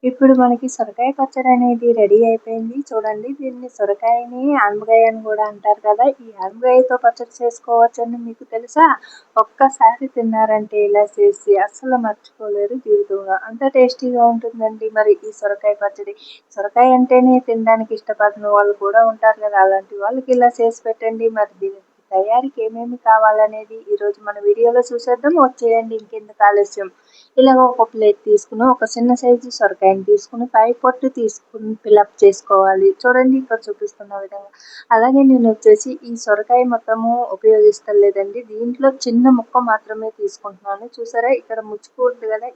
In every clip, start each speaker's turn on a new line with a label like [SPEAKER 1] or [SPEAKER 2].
[SPEAKER 1] ఇప్పుడు మనకి సొరకాయ పచ్చడి అనేది రెడీ అయిపోయింది. చూడండి దీన్ని సొరకాయని ఆనపకాయ అని కూడా అంటారు కదా! ఈ ఆనపకాయతో పచ్చడి చేసుకోవచ్చని మీకు తెలుసా? ఒక్కసారి తిన్నారంటే ఇలా చేసి అస్సలు మర్చిపోలేరు జీవితంలో. అంత టేస్టీగా ఉంటుందండి మరి ఈ సొరకాయ పచ్చడి. సొరకాయ అంటేనే తినడానికి ఇష్టపడని వాళ్ళు కూడా ఉంటారు కదా! అలాంటి వాళ్ళకి ఇలా చేసి పెట్టండి. మరి దీనికి తయారీకి ఏమేమి కావాలనేది ఈరోజు మన వీడియోలో చూసేద్దాం. వచ్చేయండి ఇంకెందుకు ఆలస్యం. ఇలాగ ఒక ప్లేట్ తీసుకుని ఒక చిన్న సైజు సొరకాయని తీసుకుని పై పొట్టు తీసుకుని ఫిలప్ చేసుకోవాలి. చూడండి ఇక్కడ చూపిస్తున్న విధంగా. అలాగే నేను వచ్చేసి ఈ సొరకాయ మొత్తము ఉపయోగిస్తలేదండి. దీంట్లో చిన్న ముక్క మాత్రమే తీసుకుంటున్నాను. చూసారా ఇక్కడ ముచ్చుకుంది కదా,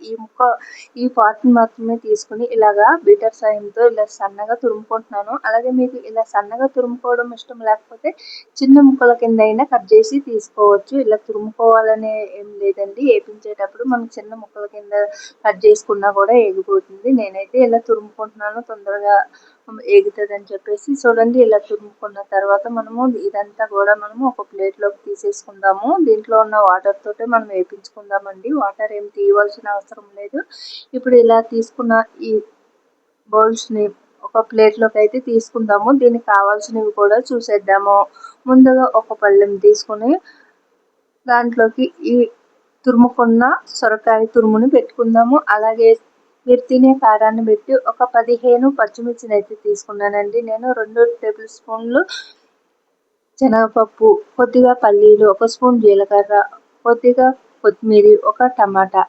[SPEAKER 1] ఈ పార్ట్ని మాత్రమే తీసుకుని ఇలాగా బీటర్ సాయంతో ఇలా సన్నగా తురుముకుంటున్నాను. అలాగే మీకు ఇలా సన్నగా తురుముకోవడం ఇష్టం లేకపోతే చిన్న ముక్కల కింద అయినా కట్ చేసి తీసుకోవచ్చు. ఇలా తురుముకోవాలనే ఏం లేదండి. ఏపించేటప్పుడు మనం చిన్న ముక్కల కింద కట్ చేసుకున్నా కూడా ఏగిపోతుంది. నేనైతే ఇలా తురుముకుంటున్నాను తొందరగా ఏగుతుందని చెప్పేసి. చూడండి ఇలా తురుముకున్న తర్వాత మనము ఇదంతా కూడా మనము ఒక ప్లేట్లోకి తీసేసుకుందాము. దీంట్లో ఉన్న వాటర్ తోటే మనం వేపించుకుందామండి. వాటర్ ఏం తీయవలసిన అవసరం లేదు. ఇప్పుడు ఇలా తీసుకున్న ఈ బౌల్స్ని ఒక ప్లేట్లోకి అయితే తీసుకుందాము. దీనికి కావాల్సినవి కూడా చూసేద్దాము. ముందుగా ఒక పళ్ళెం తీసుకుని దాంట్లోకి ఈ తురుముకున్న సొరకాయ తురుముని పెట్టుకుందాము. అలాగే మీరు తినే కారాన్ని బట్టి ఒక 15 పచ్చిమిర్చిని అయితే తీసుకున్నానండి. నేను 2 టేబుల్ స్పూన్లు శనగపప్పు, కొద్దిగా పల్లీలు, ఒక స్పూన్ జీలకర్ర, కొద్దిగా కొత్తిమీర, ఒక టమాటా,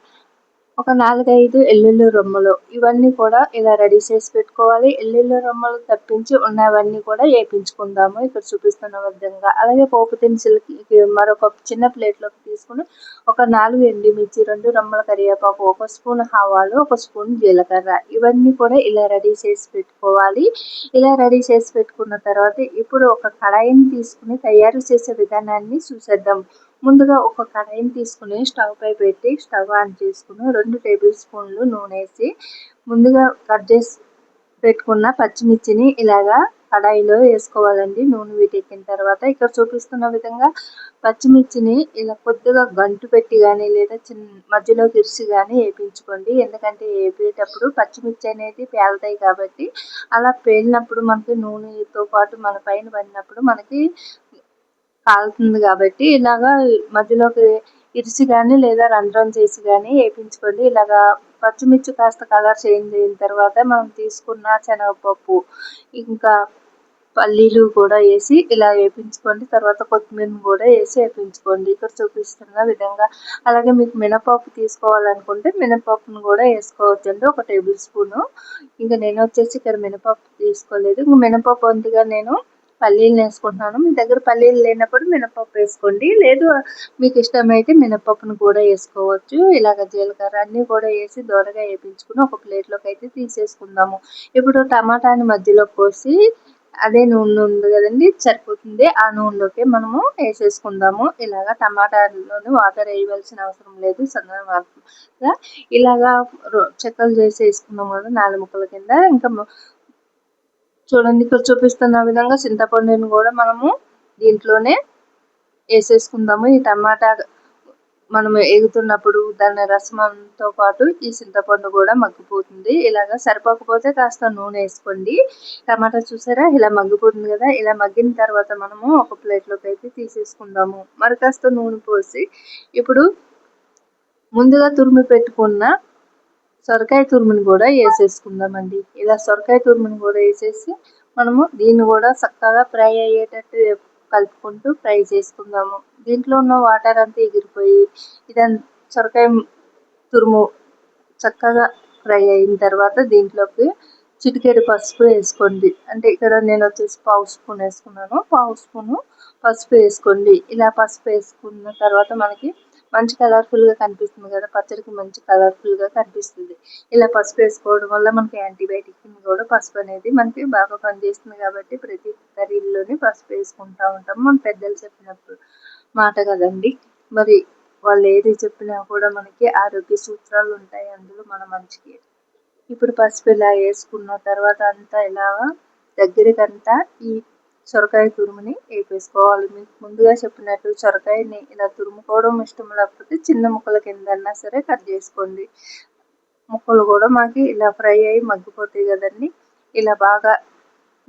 [SPEAKER 1] ఒక 4-5 ఎల్లుల్లి రొమ్మలు ఇవన్నీ కూడా ఇలా రెడీ చేసి పెట్టుకోవాలి. ఎల్లుల్లి రొమ్మలు తప్పించి ఉన్నవన్నీ కూడా వేపించుకుందాము ఇక్కడ చూపిస్తున్న విధంగా. అలాగే పోపు దినుసులకి మరొక చిన్న ప్లేట్లోకి తీసుకుని ఒక 4 ఎండుమిర్చి, 2 రెమ్మల కరివేపాకు, ఒక స్పూన్ ఆవాలు, ఒక స్పూన్ జీలకర్ర ఇవన్నీ కూడా ఇలా రెడీ చేసి పెట్టుకోవాలి. ఇలా రెడీ చేసి పెట్టుకున్న తర్వాత ఇప్పుడు ఒక కడాయిని తీసుకుని తయారు చేసే విధానాన్ని చూసేద్దాం. ముందుగా ఒక కడాయిని తీసుకుని స్టవ్ పై పెట్టి స్టవ్ ఆన్ చేసుకుని 2 టేబుల్ స్పూన్లు నూనె వేసి ముందుగా కట్ చేసి పెట్టుకున్న పచ్చిమిర్చిని ఇలాగా కడాయిలో వేసుకోవాలండి. నూనె వీటెక్కిన తర్వాత ఇక్కడ చూపిస్తున్న విధంగా పచ్చిమిర్చిని ఇలా కొద్దిగా గంటు పెట్టి కానీ లేదా మధ్యలో ఇరిసి కానీ వేయించుకోండి. ఎందుకంటే వేపేటప్పుడు పచ్చిమిర్చి అనేది పేలుతాయి కాబట్టి అలా పేలినప్పుడు మనకి నూనెతో పాటు మన పైన పడినప్పుడు మనకి కాలుతుంది కాబట్టి ఇలాగా మధ్యలోకి ఇరిచి కానీ లేదా రంధ్రం చేసి కానీ వేయించుకోండి. ఇలాగా పచ్చిమిర్చి కాస్త కలర్ చేంజ్ అయిన తర్వాత మనం తీసుకున్న శనగపప్పు ఇంకా పల్లీలు కూడా వేసి ఇలా వేయించుకోండి. తర్వాత కొత్తిమీరని కూడా వేసి వేయించుకోండి ఇక్కడ చూపిస్తున్న విధంగా. అలాగే మీకు మినపప్పు తీసుకోవాలనుకుంటే మినపప్పును కూడా వేసుకోవచ్చు అండి, ఒక టేబుల్ స్పూను. ఇంకా నేను వచ్చేసి ఇక్కడ మినపప్పు తీసుకోలేదు. ఇంకా మినపప్పు వంతుగా నేను పల్లీలు వేసుకుంటున్నాను. మీ దగ్గర పల్లీలు లేనప్పుడు మినపప్పు వేసుకోండి. లేదు మీకు ఇష్టమైతే మినపప్పును కూడా వేసుకోవచ్చు. ఇలాగ జీలకర్ర అన్నీ కూడా వేసి దోరగా వేయించుకుని ఒక ప్లేట్లోకి అయితే తీసేసుకుందాము. ఇప్పుడు టమాటాని మధ్యలో కోసి అదే నూనె ఉంది కదండి, సరిపోతుంది. ఆ నూనెలోకి మనము వేసేసుకుందాము. ఇలాగ టమాటాలోని వాటర్ వేయవలసిన అవసరం లేదు. సన్నగా ఇలాగా చెక్కలు చేసి వేసుకున్నాం కదా 4 ముక్కల కింద. ఇంకా చూడండి ఇక్కడ చూపిస్తున్న విధంగా చింతపండుని కూడా మనము దీంట్లోనే వేసేసుకుందాము. ఈ టమాటా మనం ఎగుతున్నప్పుడు దాని రసంతో పాటు ఈ చింతపండు కూడా మగ్గిపోతుంది. ఇలాగ సరిపోకపోతే కాస్త నూనె వేసుకోండి. టమాటా చూసారా ఇలా మగ్గిపోతుంది కదా. ఇలా మగ్గిన తర్వాత మనము ఒక ప్లేట్లోకి అయితే తీసేసుకుందాము. మరి కాస్త నూనె పోసి ఇప్పుడు ముందుగా తురిమి పెట్టుకున్న సొరకాయ తురుముని కూడా వేసేసుకుందామండి. ఇలా సొరకాయ తురుముని కూడా వేసేసి మనము దీన్ని కూడా చక్కగా ఫ్రై అయ్యేటట్టు కలుపుకుంటూ ఫ్రై చేసుకుందాము. దీంట్లో ఉన్న వాటర్ అంతా ఎగిరిపోయి ఇదంతా సొరకాయ తురుము చక్కగా ఫ్రై అయిన తర్వాత దీంట్లోకి చిటికెడు పసుపు వేసుకోండి. అంటే ఇక్కడ నేను వచ్చేసి పావు స్పూన్ వేసుకున్నాను. పావు స్పూను పసుపు వేసుకోండి. ఇలా పసుపు వేసుకున్న తర్వాత మనకి మంచి కలర్ఫుల్గా కనిపిస్తుంది కదా, పచ్చడికి మంచి కలర్ఫుల్గా కనిపిస్తుంది. ఇలా పసుపు వేసుకోవడం వల్ల మనకి యాంటీబయాటిక్ కూడా పసుపు అనేది మనకి బాగా పనిచేస్తుంది కాబట్టి ప్రతి కర్రీలోని పసుపు వేసుకుంటూ ఉంటాం. మన పెద్దలు చెప్పినప్పుడు మాట కదండి. మరి వాళ్ళు ఏది చెప్పినా కూడా మనకి ఆరోగ్య సూత్రాలు ఉంటాయి అందులో మన మంచికి. ఇప్పుడు పసుపు ఇలా వేసుకున్న తర్వాత అంతా ఇలా దగ్గరికంతా ఈ సొరకాయ తురుముని వేపేసుకోవాలి. మీకు ముందుగా చెప్పినట్టు సొరకాయని ఇలా తురుముకోవడం ఇష్టం లేకపోతే చిన్న ముక్కల కిందన్నా సరే కట్ చేసుకోండి. ముక్కలు కూడా మనకి ఇలా ఫ్రై అయ్యి మగ్గిపోతాయి కదండి. ఇలా బాగా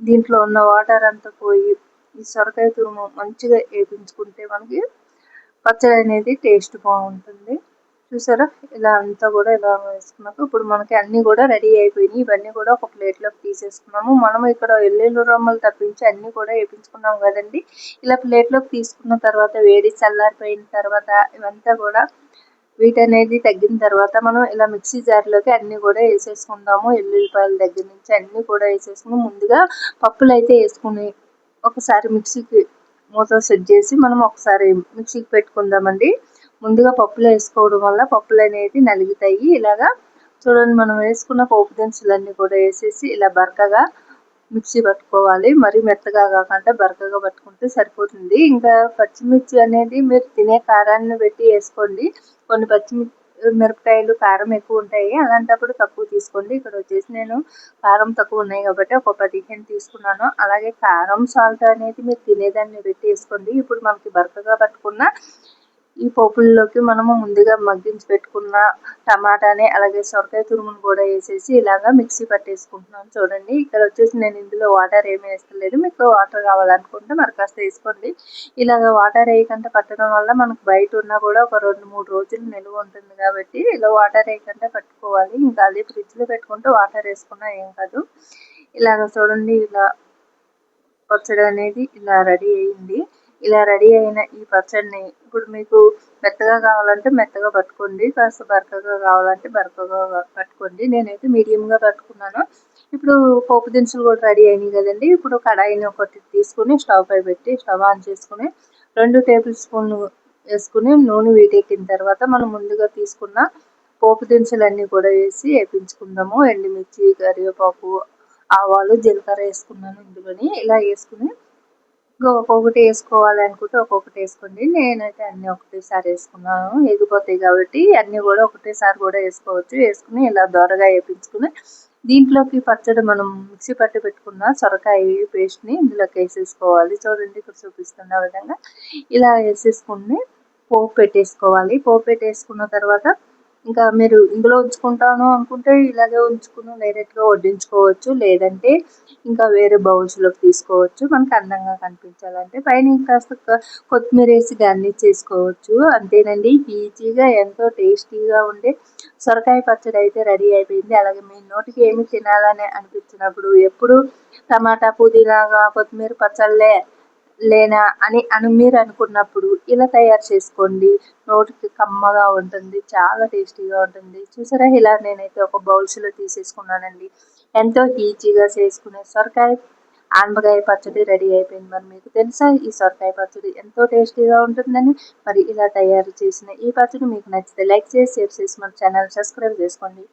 [SPEAKER 1] దీంట్లో ఉన్న వాటర్ అంతా పోయి ఈ సొరకాయ తురుము మంచిగా వేపించుకుంటే మనకి పచ్చడి అనేది టేస్ట్ బాగుంటుంది. చూసారా, ఇలా అంతా కూడా ఇలా వేసుకున్నాక ఇప్పుడు మనకి అన్నీ కూడా రెడీ అయిపోయినాయి. ఇవన్నీ కూడా ఒక ప్లేట్లోకి తీసేసుకున్నాము. మనం ఇక్కడ ఎల్లుల్లి రొమ్మలు తప్పించి అన్నీ కూడా వేపించుకున్నాం కదండి. ఇలా ప్లేట్లోకి తీసుకున్న తర్వాత వేడి చల్లారిపోయిన తర్వాత ఇవంతా కూడా వీటనేది తగ్గిన తర్వాత మనం ఇలా మిక్సీ జార్లోకి అన్నీ కూడా వేసేసుకుందాము. ఎల్లుల్లిపాయల దగ్గర నుంచి అన్నీ కూడా వేసేసుకుని ముందుగా పప్పులు అయితే వేసుకుని ఒకసారి మిక్సీకి మూత సెట్ చేసి మనం ఒకసారి మిక్సీకి పెట్టుకుందామండి. ముందుగా పప్పులు వేసుకోవడం వల్ల పప్పులు అనేది నలుగుతాయి. ఇలాగా చూడండి, మనం వేసుకున్న పోపు దినుసులన్నీ కూడా వేసేసి ఇలా బరకగా మిక్సీ పట్టుకోవాలి. మరీ మెత్తగా కాకుండా బరకగా పట్టుకుంటే సరిపోతుంది. ఇంకా పచ్చిమిర్చి అనేది మీరు తినే కారాన్ని పెట్టి వేసుకోండి. కొన్ని మిరపకాయలు కారం ఎక్కువ ఉంటాయి, అలాంటప్పుడు తక్కువ తీసుకోండి. ఇక్కడ వచ్చేసి నేను కారం తక్కువ ఉన్నాయి కాబట్టి ఒక 15 తీసుకున్నాను. అలాగే కారం సాల్ట్ అనేది మీరు తినేదాన్ని పెట్టి వేసుకోండి. ఇప్పుడు మనకి బరకగా పట్టుకున్న ఈ పోపుల్లోకి మనము ముందుగా మగ్గించి పెట్టుకున్న టమాటాని అలాగే సొరకాయ తురుమును కూడా వేసేసి ఇలాగా మిక్సీ పట్టేసుకుంటున్నాను. చూడండి, ఇక్కడ వచ్చేసి నేను ఇందులో వాటర్ ఏమీ వేస్తలేదు. మీకు వాటర్ కావాలనుకుంటే మరి కాస్త వేసుకోండి. ఇలాగ వాటర్ వేయకుండా పట్టడం వల్ల మనకు బయట ఉన్నా కూడా ఒక 2-3 రోజులు నిలువ ఉంటుంది కాబట్టి ఇలా వాటర్ వేయకుండా పట్టుకోవాలి. ఇంకా అదే ఫ్రిడ్జ్లో పెట్టుకుంటే వాటర్ వేసుకున్నా ఏం కాదు. ఇలాగ చూడండి, ఇలా పచ్చడి అనేది ఇలా రెడీ అయింది. ఇలా రెడీ అయిన ఈ పచ్చడిని ఇప్పుడు మీకు మెత్తగా కావాలంటే మెత్తగా పట్టుకోండి, కాస్త బరకగా కావాలంటే బరకగా పట్టుకోండి. నేనైతే మీడియంగా పట్టుకున్నాను. ఇప్పుడు పోపు దినుసులు కూడా రెడీ అయినాయి కదండి. ఇప్పుడు కడాయిని ఒకటి తీసుకుని స్టవ్ పై పెట్టి స్టవ్ ఆన్ చేసుకుని 2 టేబుల్ స్పూన్లు వేసుకుని నూనె వీటెక్కిన తర్వాత మనం ముందుగా తీసుకున్న పోపు దినుసులన్నీ కూడా వేసి వేపించుకుందాము. ఎండుమిర్చి, కరివేపాకు, ఆవాలు, జీలకర్ర వేసుకున్నాను ఇందులోని. ఇలా వేసుకుని ఒక్కొక్కటి వేసుకోవాలి అనుకుంటే ఒక్కొక్కటి వేసుకోండి. నేనైతే అన్నీ ఒకటేసారి వేసుకున్నాను, ఎగిపోతాయి కాబట్టి అన్నీ కూడా ఒకటేసారి కూడా వేసుకోవచ్చు. వేసుకుని ఇలా దోరగా వేపించుకుని దీంట్లోకి పచ్చడి మనం మిక్సీ పట్టి పెట్టుకున్న సొరకాయ పేస్ట్ని ఇందులోకి వేసేసుకోవాలి. చూడండి, ఇక్కడ చూపిస్తున్న విధంగా ఇలా వేసేసుకుని పోపు పెట్టేసుకోవాలి. పోపు పెట్టేసుకున్న తర్వాత ఇంకా మీరు ఇందులో ఉంచుకుంటాను అనుకుంటే ఇలాగే ఉంచుకుని డైరెక్ట్గా వడ్డించుకోవచ్చు. లేదంటే ఇంకా వేరే బౌల్స్లోకి తీసుకోవచ్చు. మనకు అందంగా కనిపించాలంటే పైన కాస్త కొత్తిమీర వేసి గార్నిష్ చేసుకోవచ్చు. అంతేనండి, ఈజీగా ఎంతో టేస్టీగా ఉండే సొరకాయ పచ్చడి అయితే రెడీ అయిపోయింది. అలాగే మీ నోటికి ఏమి తినాలని అనిపించినప్పుడు ఎప్పుడు టమాటా, పుదీనాగా కొత్తిమీర పచ్చళ్ళే లేనా అని మీరు అనుకున్నప్పుడు ఇలా తయారు చేసుకోండి. నోటికి కమ్మగా ఉంటుంది, చాలా టేస్టీగా ఉంటుంది. చూసారా, ఇలా నేనైతే ఒక బౌల్స్లో తీసేసుకున్నానండి. ఎంతో ఈజీగా చేసుకునే సొరకాయ ఆనపకాయ పచ్చడి రెడీ అయిపోయింది. మరి మీకు తెలుసా ఈ సొరకాయ పచ్చడి ఎంతో టేస్టీగా ఉంటుందని? మరి ఇలా తయారు చేసిన ఈ పచ్చడి మీకు నచ్చితే లైక్ చేసి షేర్ చేసి మన ఛానల్ సబ్స్క్రైబ్ చేసుకోండి.